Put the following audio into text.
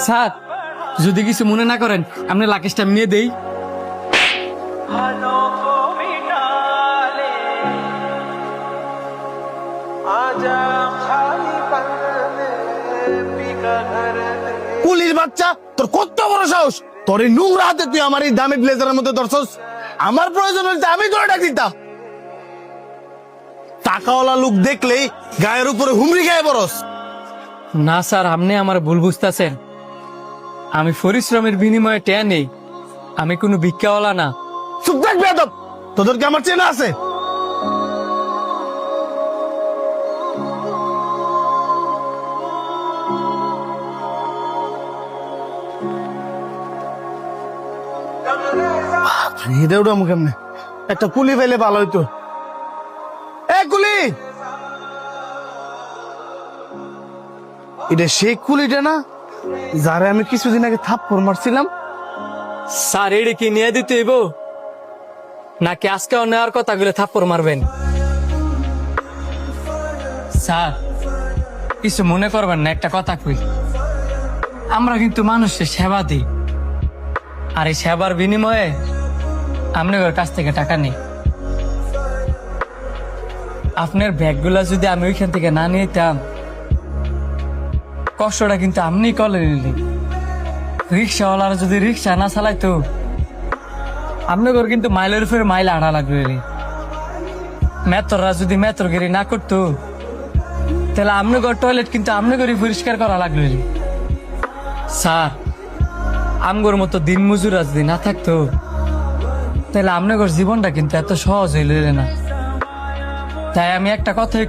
Sir যদি কিছু মনে না করেন আপনি লাকেশটা নিয়ে দেই। কুলির বাচ্চা, তোর কত বড় সাহস! তোর এই নোংরা হাতে তুই আমার এই দামি ব্লেজারের মধ্যে ধরছস। আমার প্রয়োজন হলে আমি তোরে ডাক দিতাম। টাকাওয়ালা লোক দেখলেই গায়ের উপরে হুমড়ি খেয়ে বরস। না স্যার, আপনি আমার ভুল বুঝতেছেন। আমি পরিশ্রমের বিনিময়ে টেয়া নেই, আমি কোনো ভিক্ষাওয়ালা না। চুপ থাক বেয়াদব, তোদেরকে আমার চেনা আছে। কেমনে একটা কুলি ফেলে ভালো হইতো। এ কুলি, এটা সেই কুলিটা না যারে আমি কিছুদিন আগে থাপ্পড় মারছিলাম? স্যার এড়ে কি নিয়ে দিতে হইব নাকি আজকেও নেওয়ার কথাগুলো থাপ্পড় মারবেন? স্যার কিছু মনে করবেন না, একটা কথা কই। আমরা কিন্তু মানুষের সেবা দিই, আর এই সেবার বিনিময়ে আপনার কাছ থেকে টাকা নেই। আপনার ব্যাগগুলা যদি আমি ওইখান থেকে না নিতাম, কষ্টটা কিন্তু আপনি কলে নিলেন। রিক্সাওয়ালারা যদি রিক্সা না চালাইতো, আপনার কিন্তু মাইলের উপরে মাইল আনা লাগবে। মেট্রোরা যদি মেট্রোগিরি না করতো, তাহলে আপনার টয়লেট কিন্তু আপনার পরিষ্কার করা লাগবে। স্যার আমগোর মতো দিন মজুরা যদি না থাকতো, তাহলে আপনার জীবনটা কিন্তু এত সহজ হইল না। তাই আমি একটা কথাই